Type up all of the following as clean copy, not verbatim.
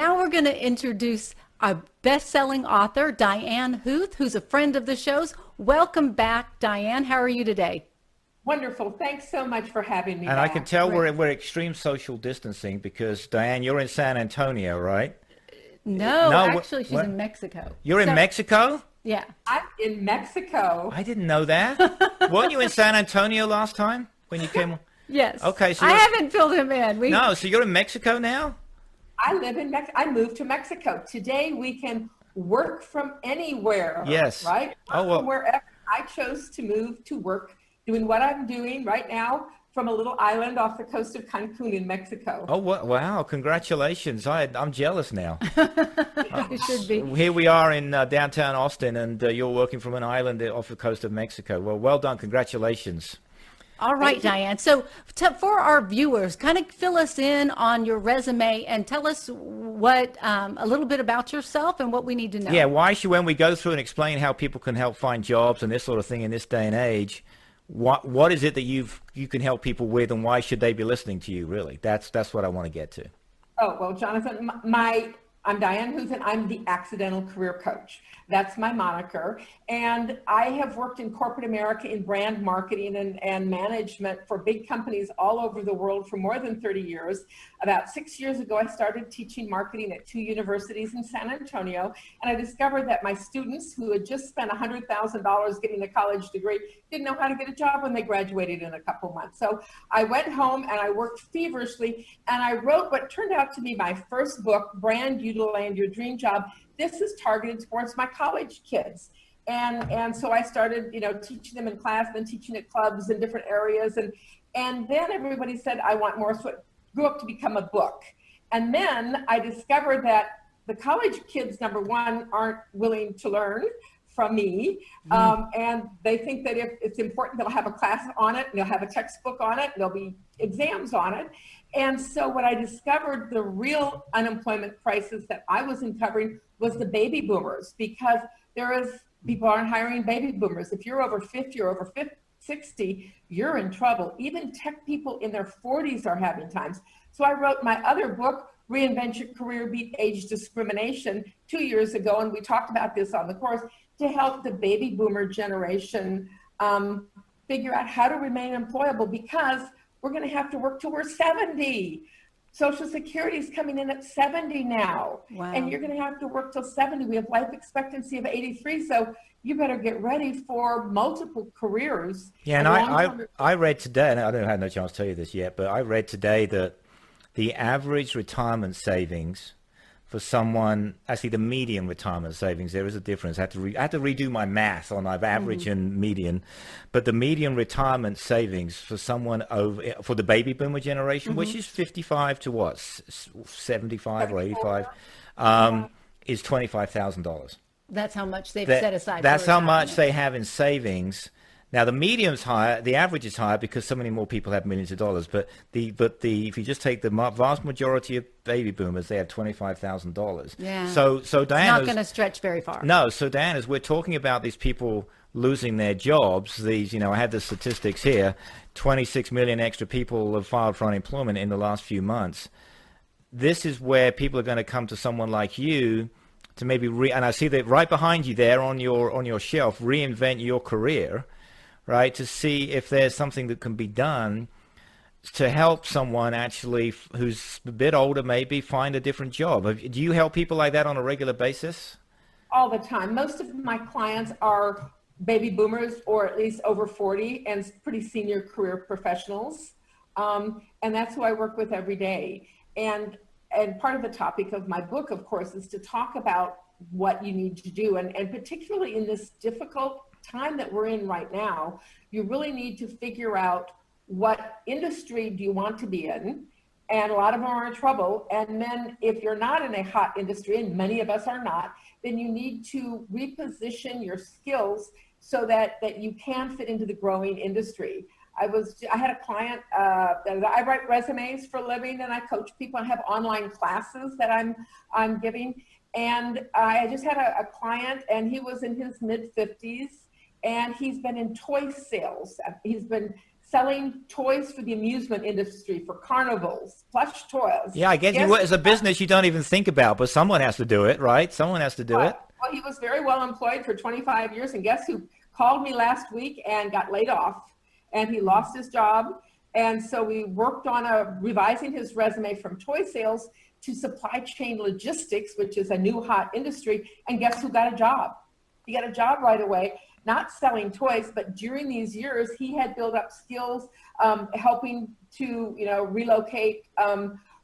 now we're going to introduce our best-selling author, Diane Huth, who's a friend of the show's. Welcome back, Diane. How are you today? Wonderful. Thanks so much for having me And back. I can tell we're extreme social distancing because, Diane, you're in San Antonio, right? No, No, actually, she's what? in Mexico. You're in Mexico? Yeah. I'm in Mexico. I didn't know that. Weren't you in San Antonio last time when you came? Yes. Okay, so I haven't filled him in. No, so you're in Mexico now? I live in Mexico. I moved to Mexico. Today we can work from anywhere. Yes. Right? Oh, well. From wherever. I chose to move to work doing what I'm doing right now from a little island off the coast of Cancun in Mexico. Oh, wow. Congratulations. I'm jealous now. You should be. Here we are in downtown Austin, and you're working from an island off the coast of Mexico. Well done. Congratulations. All right, Diane. So for our viewers, kind of fill us in on your resume and tell us what a little bit about yourself and what we need to know. Yeah, why should, when we go through and explain how people can help find jobs and this sort of thing in this day and age, what is it that you can help people with, and why should they be listening to you, really? That's what I want to get to. Oh, well, Jonathan, I'm Diane Huth, and I'm the Accidental Career Coach. That's my moniker. And I have worked in corporate America in brand marketing and management for big companies all over the world for more than 30 years. About 6 years ago, I started teaching marketing at 2 universities in San Antonio. And I discovered that my students who had just spent $100,000 getting a college degree didn't know how to get a job when they graduated in a couple months. So I went home and I worked feverishly, and I wrote what turned out to be my first book, Brand You to Land Your Dream Job. This is targeted towards my college kids. And so I started, teaching them in class, then teaching at clubs in different areas. And then everybody said, I want more. So it grew up to become a book. And then I discovered that the college kids, number one, aren't willing to learn from me. And they think that if it's important, they'll have a class on it, and they'll have a textbook on it, and there'll be exams on it. And so what I discovered, the real unemployment crisis that I was uncovering was the baby boomers, because people aren't hiring baby boomers. If you're over 50 or over 60, you're in trouble. Even tech people in their 40s are having times. So I wrote my other book, Reinvent Your Career, Beat Age Discrimination, 2 years ago, and we talked about this on the course, to help the baby boomer generation figure out how to remain employable, because we're going to have to work till we're 70. Social Security is coming in at 70 now. Wow. And you're going to have to work till 70. We have life expectancy of 83. So you better get ready for multiple careers. Yeah, and I read today, and I don't have no chance to tell you this yet, but I read today that the average retirement savings for someone, actually the median retirement savings, there is a difference. I had to redo my math on average and median, but the median retirement savings for someone for the baby boomer generation, which is 55 to what, 75 or 85, is $25,000. That's how much they've set aside. That's for how much retirement. they have in savings. Now the medium's higher, the average is higher because so many more people have millions of dollars. But if you just take the vast majority of baby boomers, they have $25,000. Yeah. So Diana, it's not going to stretch very far. No. So Diana, as we're talking about these people losing their jobs, I have the statistics here. 26 million extra people have filed for unemployment in the last few months. This is where people are going to come to someone like you to maybe and I see that right behind you there on your shelf, Reinvent Your Career. Right, to see if there's something that can be done to help someone actually who's a bit older maybe find a different job. Do you help people like that on a regular basis? All the time. Most of my clients are baby boomers, or at least over 40, and pretty senior career professionals. And that's who I work with every day. And part of the topic of my book, of course, is to talk about what you need to do. And particularly in this difficult time that we're in right now, you really need to figure out what industry do you want to be in, and a lot of them are in trouble. And then if you're not in a hot industry, and many of us are not, then you need to reposition your skills so that you can fit into the growing industry. I had a client that I write resumes for a living, and I coach people. I have online classes that I'm giving. And I just had a client, and he was in his mid-50s. And he's been in toy sales. He's been selling toys for the amusement industry, for carnivals, plush toys. Yeah, I guess as a business you don't even think about, but someone has to do it, right? Someone has to do it. Well, he was very well employed for 25 years, and guess who called me last week and got laid off, and he lost his job. And so we worked on revising his resume from toy sales to supply chain logistics, which is a new hot industry. And guess who got a job? He got a job right away, not selling toys, but during these years, he had built up skills, helping to, relocate,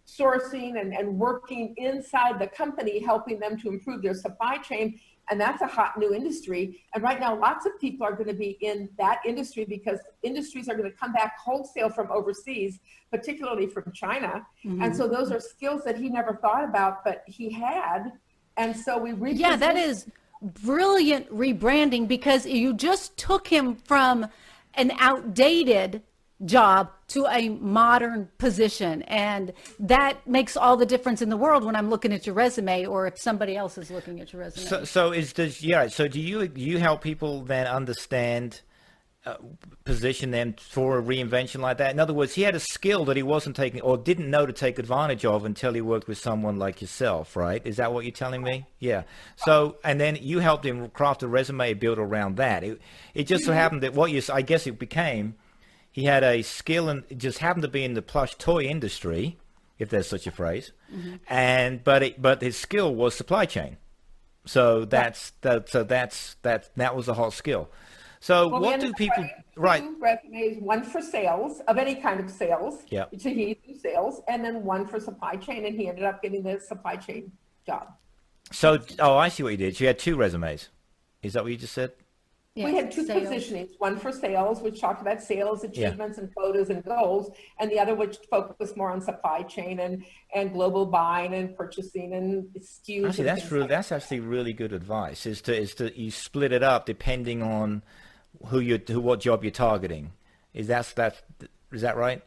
sourcing and working inside the company, helping them to improve their supply chain. And that's a hot new industry. And right now, lots of people are going to be in that industry because industries are going to come back wholesale from overseas, particularly from China. Mm-hmm. And so those are skills that he never thought about, but he had. And so we repositioned. Yeah, that is brilliant rebranding, because you just took him from an outdated job to a modern position, and that makes all the difference in the world when I'm looking at your resume, or if somebody else is looking at your resume. So do you help people then understand, position them for a reinvention like that? In other words, he had a skill that he wasn't taking or didn't know to take advantage of until he worked with someone like yourself, right? Is that what you're telling me? Yeah. So, and then you helped him craft a resume built around that. It just so happened that I guess it became, he had a skill and it just happened to be in the plush toy industry, if there's such a phrase. Mm-hmm. But his skill was supply chain. So that was a hot skill. So what do people, right? Two resumes, one for sales, of any kind of sales, yeah. So he do sales, and then one for supply chain, and he ended up getting the supply chain job. So, I see what you did. So you had two resumes. Is that what you just said? Yes, we had two positionings, one for sales, which talked about sales achievements and quotas and goals, and the other which focused more on supply chain and global buying and purchasing and SKUs. Actually, that's actually really good advice. Is to you split it up depending on what job you're targeting. Is that right?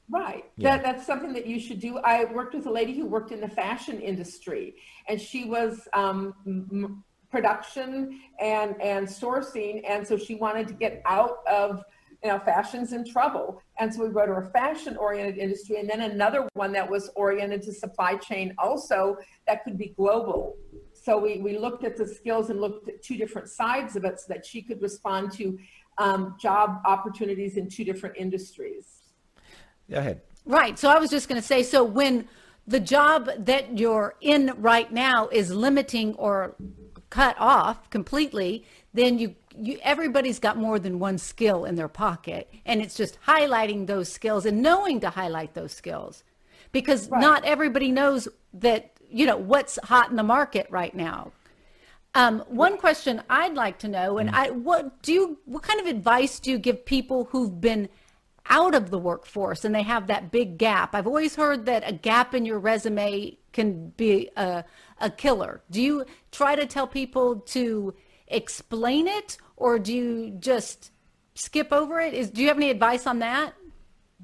Right. Yeah. That's something that you should do. I worked with a lady who worked in the fashion industry, and she was production and sourcing, and so she wanted to get out of fashion's in trouble, and so we wrote her a fashion oriented industry, and then another one that was oriented to supply chain also that could be global. So we looked at the skills and looked at two different sides of it so that she could respond to job opportunities in two different industries. Go ahead. Right. So I was just going to say, so when the job that you're in right now is limiting or cut off completely, then you everybody's got more than one skill in their pocket, and it's just highlighting those skills and knowing to highlight those skills, because not everybody knows that what's hot in the market right now. One question I'd like to know, and what kind of advice do you give people who've been out of the workforce and they have that big gap? I've always heard that a gap in your resume can be a killer. Do you try to tell people to explain it, or do you just skip over it? Do you have any advice on that?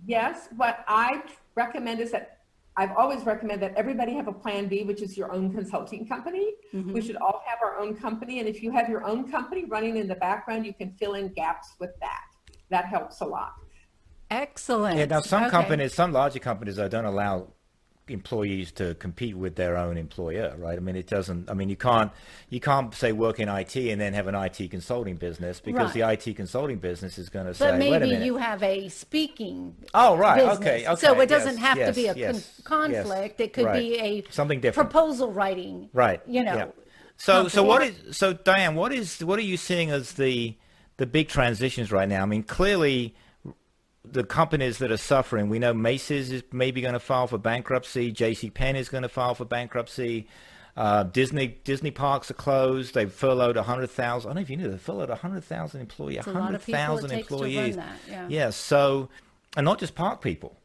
Yes, what I recommend is that I've always recommended that everybody have a plan B, which is your own consulting company. Mm-hmm. We should all have our own company. And if you have your own company running in the background, you can fill in gaps with that. That helps a lot. Excellent. Yeah, now some larger companies don't allow employees to compete with their own employer, right? I mean, you can't say work in IT and then have an IT consulting business, because the IT consulting business is going to say, but maybe wait a minute. You have a speaking business. Okay. So it doesn't have to be a conflict. It could be a something different. Proposal writing. Right. Yeah. So Diane, what are you seeing as the big transitions right now? I mean, clearly the companies that are suffering, we know Macy's is maybe going to file for bankruptcy. JCPenney is going to file for bankruptcy. Disney parks are closed. They've furloughed 100,000. I don't know if you knew they furloughed 100,000 employees. 100,000 employees. Yes. So, and not just park people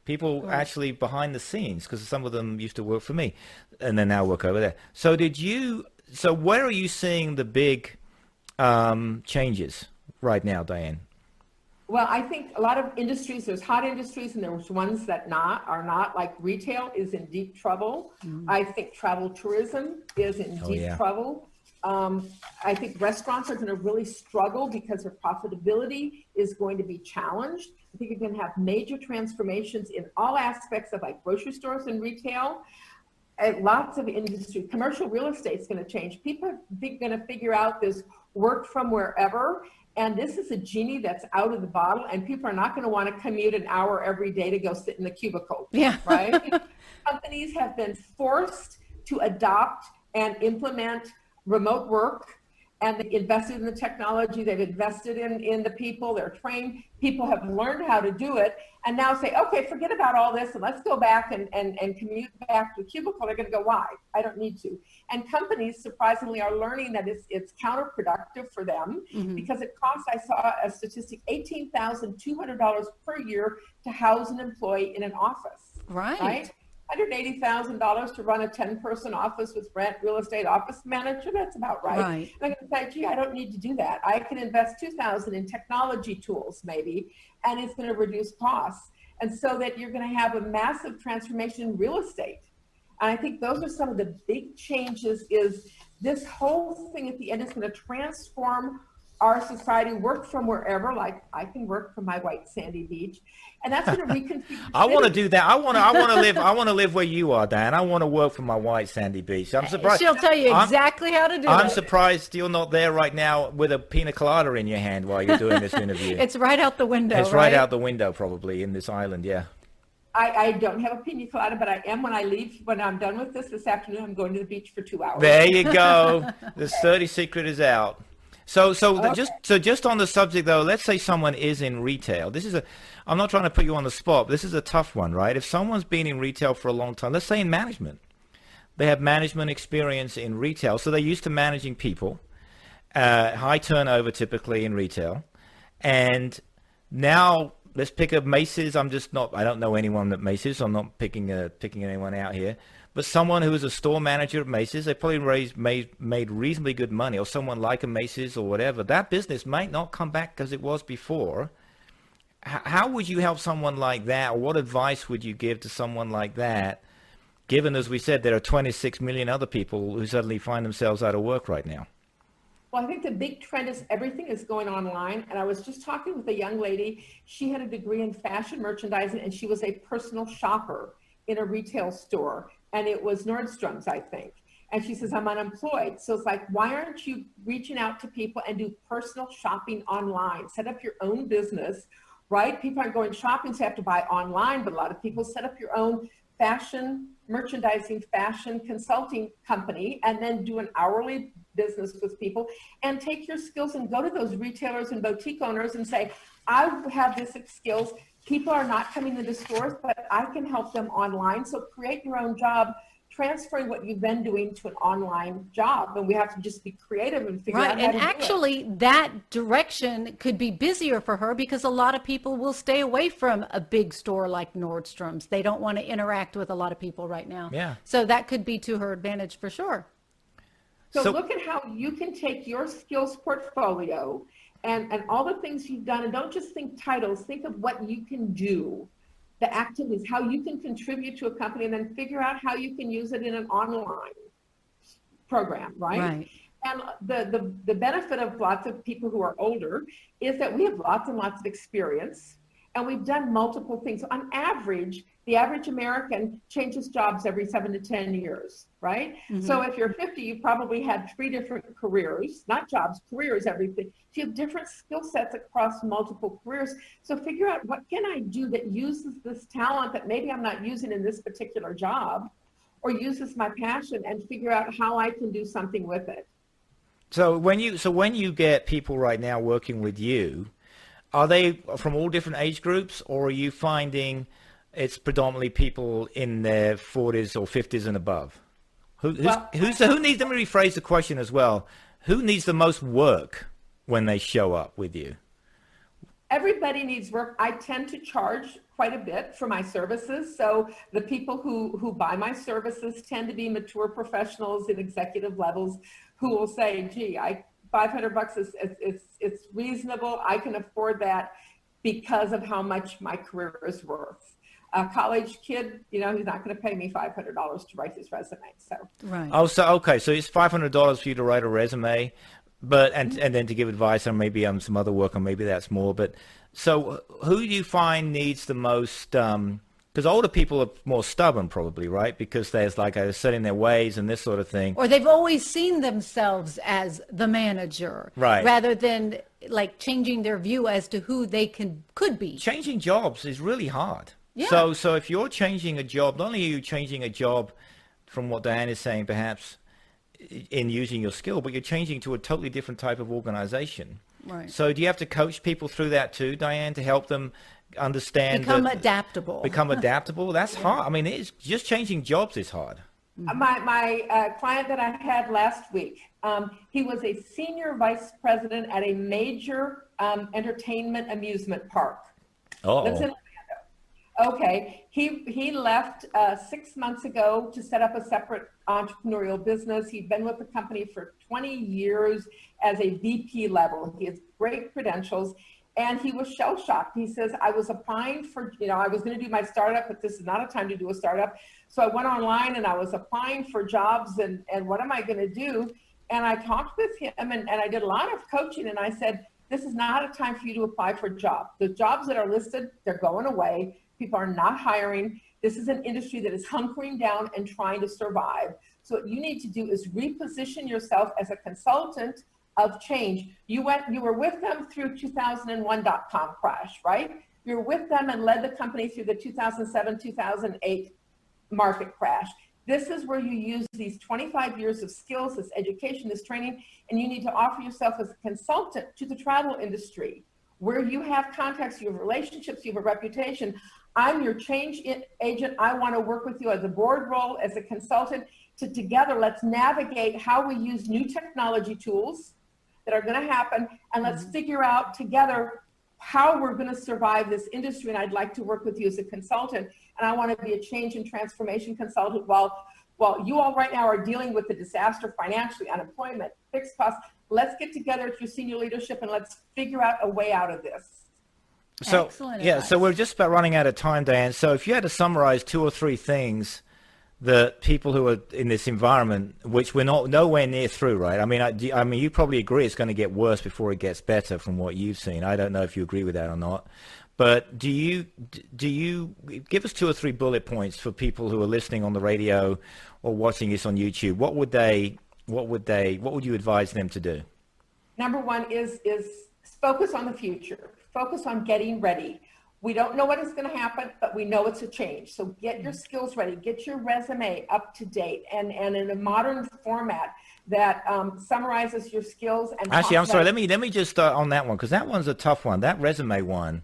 actually behind the scenes, because some of them used to work for me, and they now work over there. So where are you seeing the big changes right now, Diane? Well, I think a lot of industries, there's hot industries and there's ones that are not, like retail is in deep trouble. Mm-hmm. I think travel tourism is in deep trouble. I think restaurants are going to really struggle because their profitability is going to be challenged. I think you're going to have major transformations in all aspects of like grocery stores and retail. Lots of industry, commercial real estate is going to change. People are going to figure out this work from wherever. And this is a genie that's out of the bottle, and people are not going to want to commute an hour every day to go sit in the cubicle. Yeah. Right? Companies have been forced to adopt and implement remote work, and they invested in the technology, they've invested in the people, they're trained, people have learned how to do it, and now say, okay, forget about all this and let's go back and commute back to a cubicle. They're going to go, why? I don't need to. And companies surprisingly are learning that it's counterproductive for them because it costs, I saw a statistic, $18,200 per year to house an employee in an office. Right? $180,000 to run a 10-person office with rent, real estate, office manager. That's about right. And I'm going to say, gee, I don't need to do that. I can invest $2,000 in technology tools maybe, and it's going to reduce costs. And so that you're going to have a massive transformation in real estate. And I think those are some of the big changes. Is this whole thing at the end is going to transform our society, work from wherever, like I can work from my white sandy beach, and that's going to reconfigure. I want to do that. I want to live where you are, Dan. I want to work from my white sandy beach. I'm surprised. She'll tell you exactly how to do it. I'm surprised you're not there right now with a pina colada in your hand while you're doing this interview. It's right out the window. It's right out the window, probably, in this island. Yeah. I don't have a pina colada, but I am when I leave. When I'm done with this afternoon, I'm going to the beach for 2 hours. There you go. The dirty secret is out. So just on the subject though, let's say someone is in retail. I'm not trying to put you on the spot, but this is a tough one, right? If someone's been in retail for a long time, let's say in management, they have management experience in retail, so they're used to managing people, high turnover typically in retail, and now let's pick up Macy's. I don't know anyone at Macy's, so I'm not picking anyone out here. But someone who is a store manager at Macy's, they probably made reasonably good money, or someone like a Macy's or whatever. That business might not come back as it was before. How would you help someone like that, or what advice would you give to someone like that, given, as we said, there are 26 million other people who suddenly find themselves out of work right now? Well, I think the big trend is everything is going online. And I was just talking with a young lady. She had a degree in fashion merchandising, and she was a personal shopper in a retail store. And it was Nordstrom's, I think. And she says, I'm unemployed. So it's like, why aren't you reaching out to people and do personal shopping online? Set up your own business, right? People aren't going shopping, so you have to buy online, but a lot of people set up your own fashion merchandising, fashion consulting company, and then do an hourly business with people and take your skills and go to those retailers and boutique owners and say, I have this skills. People are not coming into stores, but I can help them online. So create your own job, transferring what you've been doing to an online job. And we have to just be creative and figure out how to do it. And actually, that direction could be busier for her because a lot of people will stay away from a big store like Nordstrom's. They don't want to interact with a lot of people right now. Yeah. So that could be to her advantage for sure. So look at how you can take your skills portfolio and all the things you've done, and don't just think titles, think of what you can do, the activities, how you can contribute to a company, and then figure out how you can use it in an online program, right? And the benefit of lots of people who are older is that we have lots and lots of experience, and we've done multiple things. On average, the average American changes jobs every 7 to 10 years, right? Mm-hmm. So if you're 50, you probably had 3 different careers, not jobs, careers, everything. So you have different skill sets across multiple careers. So figure out, what can I do that uses this talent that maybe I'm not using in this particular job, or uses my passion, and figure out how I can do something with it. So when you get people right now working with you, are they from all different age groups, or are you finding it's predominantly people in their 40s or 50s and above? Who needs, let me rephrase the question as well. Who needs the most work when they show up with you? Everybody needs work. I tend to charge quite a bit for my services. So the people who buy my services tend to be mature professionals in executive levels who will say, gee, $500 it's reasonable. I can afford that because of how much my career is worth. a college kid, he's not going to pay me $500 to write his resume. So Right. Oh, so okay, so it's $500 for you to write a resume, but and then to give advice on maybe some other work, or maybe that's more. But so who do you find needs the most? Because older people are more stubborn, probably, right? Because there's like a set in their ways and this sort of thing. Or they've always seen themselves as the manager, Right. rather than like changing their view as to who they could be. Changing jobs is really hard. Yeah. So if you're changing a job, not only are you changing a job from what Diane is saying, perhaps in using your skill, but you're changing to a totally different type of organization. Right. So do you have to coach people through that too, Diane, to help them understand Become that- adaptable. Become adaptable? That's hard. I mean, it's just changing jobs is hard. My client that I had last week, he was a senior vice president at a major entertainment amusement park. Lives in Oh, Orlando. Okay, he left 6 months ago to set up a separate entrepreneurial business. He'd been with the company for 20 years as a VP level. He has great credentials, and he was shell shocked. He says, I was applying for, I was going to do my startup, but this is not a time to do a startup. So I went online and I was applying for jobs, and what am I going to do? And I talked with him, and I did a lot of coaching, and I said, this is not a time for you to apply for a job. The jobs that are listed, they're going away. People are not hiring. This is an industry that is hunkering down and trying to survive. So what you need to do is reposition yourself as a consultant of change. You were with them through 2001 .com crash, right? You're with them and led the company through the 2007, 2008 market crash. This is where you use these 25 years of skills, this education, this training, and you need to offer yourself as a consultant to the travel industry, where you have contacts, you have relationships, you have a reputation. I'm your change agent. I want to work with you as a board role, as a consultant, to together, let's navigate how we use new technology tools that are going to happen, and let's figure out together how we're going to survive this industry. And I'd like to work with you as a consultant, and I want to be a change and transformation consultant while you all right now are dealing with the disaster financially, unemployment, fixed costs. Let's get together at your senior leadership and let's figure out a way out of this. so Excellent yeah. advice. So we're just about running out of time, Diane. So if you had to summarize 2 or 3 things that people who are in this environment, which we're not nowhere near through, right? I mean, you probably agree it's going to get worse before it gets better from what you've seen. I don't know if you agree with that or not, but do you give us 2 or 3 bullet points for people who are listening on the radio or watching this on YouTube? What would you advise them to do? Number one is focus on the future. Focus on getting ready. We don't know what is going to happen, but we know it's a change. So get your skills ready. Get your resume up to date and in a modern format that summarizes your skills. And Actually, I'm talks sorry. about- Let me just start on that one, because that one's a tough one. That resume one.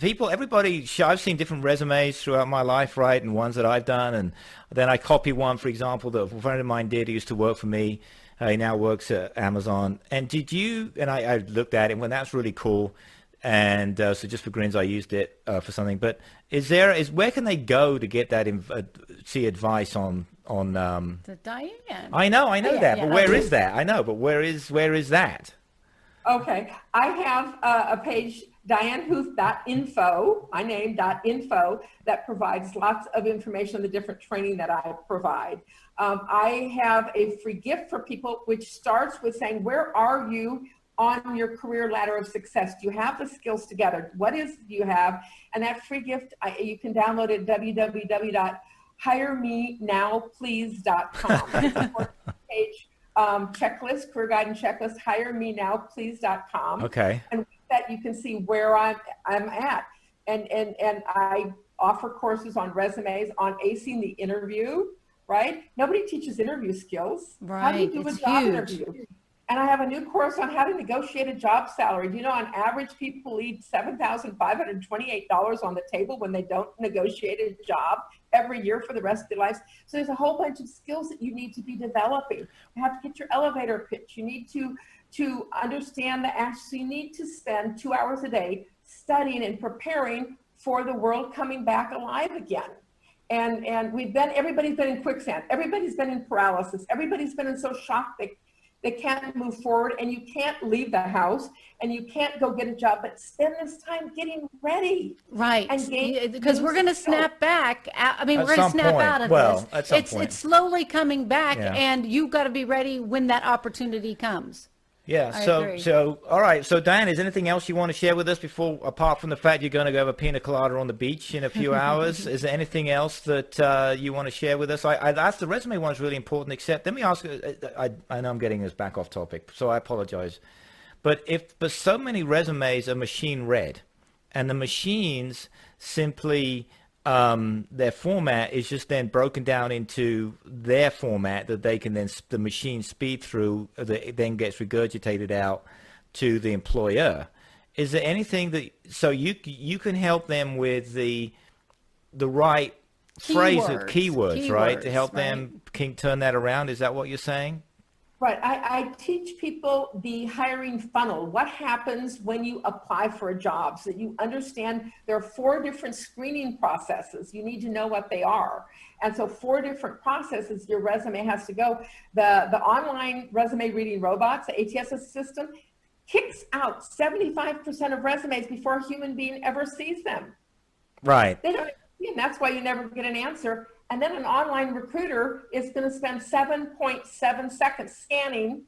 I've seen different resumes throughout my life, right? And ones that I've done, and then I copy one, for example, that a friend of mine did. He used to work for me. He now works at Amazon. And I looked at it, and that's really cool. And so just for grins, I used it for something. But where can they go to get that see advice on? The Diane. I know Yeah, that, yeah, but where okay. is that? I know, but where is that? Okay, I have a page, DianeHuth.info, my name, .info, that provides lots of information on the different training that I provide. I have a free gift for people, which starts with saying, where are you on your career ladder of success? Do you have the skills together? Do you have? And that free gift, you can download it at www.hiremenowplease.com. That's a 14-page checklist, career guidance checklist, hiremenowplease.com. Okay. And with that, you can see where I'm at. And I offer courses on resumes, on acing the interview, right? Nobody teaches interview skills. How do you Right, do a it's job huge. interview? And I have a new course on how to negotiate a job salary. Do you know, on average, people leave $7,528 on the table when they don't negotiate a job every year for the rest of their lives. So there's a whole bunch of skills that you need to be developing. You have to get your elevator pitch. You need to understand the ask. So you need to spend 2 hours a day studying and preparing for the world coming back alive again. And everybody's been in quicksand. Everybody's been in paralysis. Everybody's been in so shock they can't move forward, and you can't leave the house, and you can't go get a job, but spend this time getting ready. Right, And because we're going to snap back. I mean, At we're going to some snap point. out of Well, this. at some point. It's slowly coming back, Yeah. and you've got to be ready when that opportunity comes. Yeah. I So, agree. all right. So, Diane, is there anything else you want to share with us before, apart from the fact you're going to go have a pina colada on the beach in a few hours? Is there anything else that you want to share with us? I asked the resume one is really important, except let me ask, I know I'm getting us back off topic, so I apologize. But if so many resumes are machine read and the machines simply their format is just then broken down into their format that they can then the machine speed through that it then gets regurgitated out to the employer. Is there anything that so you can help them with the right phrase of keywords, right, to help them turn that around? Is that what you're saying? Right. I teach people the hiring funnel. What happens when you apply for a job, so that you understand there are 4 different screening processes. You need to know what they are. And so 4 different processes your resume has to go. The online resume reading robots, the ATS system, kicks out 75% of resumes before a human being ever sees them. Right. They don't, and that's why you never get an answer. And then an online recruiter is going to spend 7.7 seconds scanning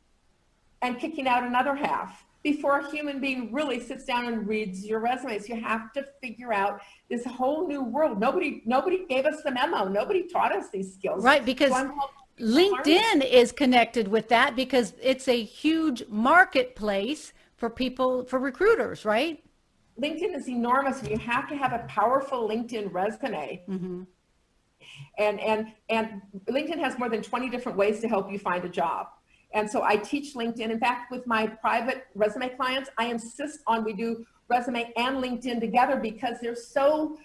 and kicking out another half before a human being really sits down and reads your resume. So you have to figure out this whole new world. Nobody gave us the memo. Nobody taught us these skills. Right, because LinkedIn is connected with that because it's a huge marketplace for people, for recruiters, right? LinkedIn is enormous, and you have to have a powerful LinkedIn resume. Mm-hmm. And LinkedIn has more than 20 different ways to help you find a job. And so I teach LinkedIn. In fact, with my private resume clients, I insist on we do resume and LinkedIn together because they're so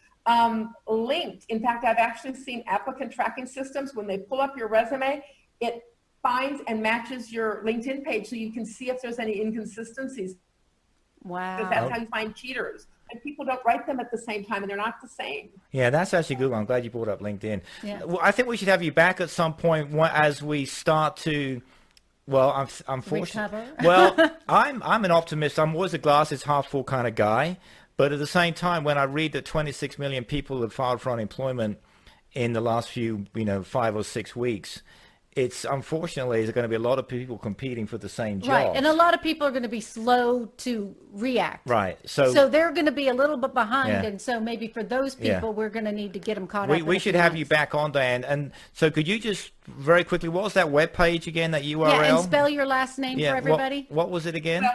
linked. In fact, I've actually seen applicant tracking systems, when they pull up your resume, it finds and matches your LinkedIn page so you can see if there's any inconsistencies. Wow. Because that's how you find cheaters. And people don't write them at the same time, and they're not the same. Yeah, that's actually good. I'm glad you brought up LinkedIn. Yeah. Well, I think we should have you back at some point as we start to. Well, I'm fortunate. Recover. Well, I'm an optimist. I'm always a glasses half full kind of guy. But at the same time, when I read that 26 million people have filed for unemployment in the last few, 5 or 6 weeks, it's unfortunately there's going to be a lot of people competing for the same job. Right, and a lot of people are going to be slow to react. Right. So they're going to be a little bit behind, Yeah. and so maybe for those people, we're going to need to get them caught up. We should have you back on, Diane. And so could you just very quickly, what was that web page again, that URL? Yeah, and spell your last name for everybody. What was it again? Well,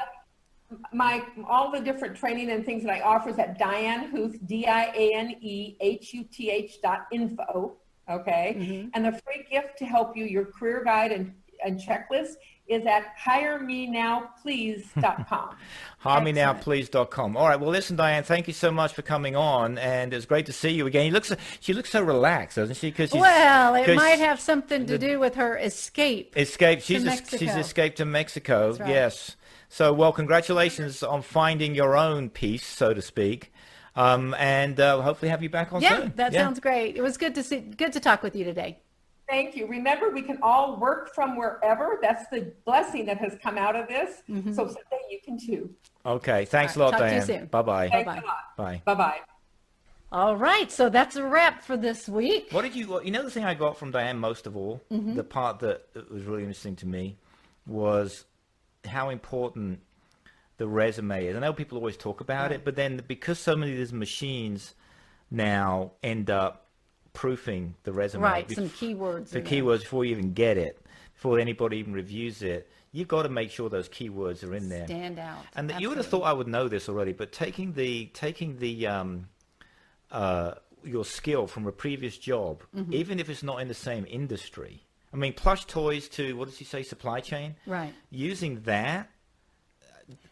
all the different training and things that I offer is at Diane Huth, DianeHuth.info. Okay. Mm-hmm. And the free gift to help you, your career guide and checklist, is at HireMeNowPlease.com. HireMeNowPlease.com. All right. Well, listen, Diane, thank you so much for coming on, and it's great to see you again. She looks so relaxed, doesn't she? It might have something to do with her escape. She's escaped to Mexico. That's right. Yes. So, well, congratulations on finding your own peace, so to speak. And hopefully have you back on soon. Yeah, that sounds great. It was good to talk with you today. Thank you. Remember, we can all work from wherever. That's the blessing that has come out of this. Mm-hmm. So someday you can too. Okay. Thanks a lot, Talk to you Diane. soon. Bye-bye. Thanks Bye-bye. a lot. Bye. Bye-bye. All right, so that's a wrap for this week. What did you know, the thing I got from Diane most of all, the part that was really interesting to me was how important the resume is. I know people always talk about it, but then because so many of these machines now end up proofing the resume. Right, some keywords. The keywords before you even get it, before anybody even reviews it. You've got to make sure those keywords are in there. Stand out. And you would have thought I would know this already, but taking the your skill from a previous job, even if it's not in the same industry. I mean, plush toys to, what does he say, supply chain? Right. Using that.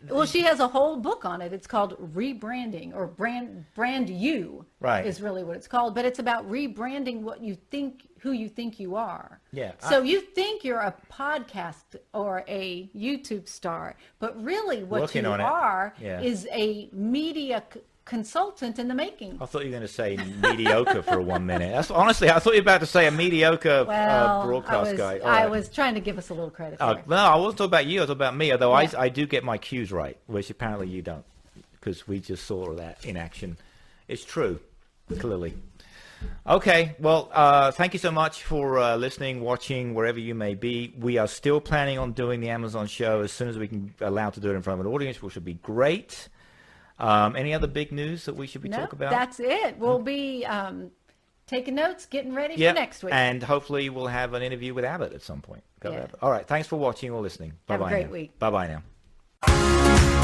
Well, she has a whole book on it. It's called Rebranding, or Brand You. Right. Is really what it's called. But it's about rebranding what you think, who you think you are. Yeah. So you think you're a podcast or a YouTube star, but really what Working you on it. are Yeah. is a media consultant in the making. I thought you were going to say mediocre for 1 minute. Honestly, I thought you were about to say a mediocre broadcast guy. All I right. was trying to give us a little credit for it. No, I wasn't talking about you. I was talking about me, although Yeah. I do get my cues right, which apparently you don't, because we just saw that in action. It's true, clearly. Okay, well, thank you so much for listening, watching, wherever you may be. We are still planning on doing the Amazon show as soon as we can allow to do it in front of an audience, which would be great. Any other big news that we should be talking about? That's it. We'll be taking notes, getting ready for next week. And hopefully we'll have an interview with Abbott at some point. Yeah. All right, thanks for watching or listening. Bye-bye Have a great now. week. Bye-bye now.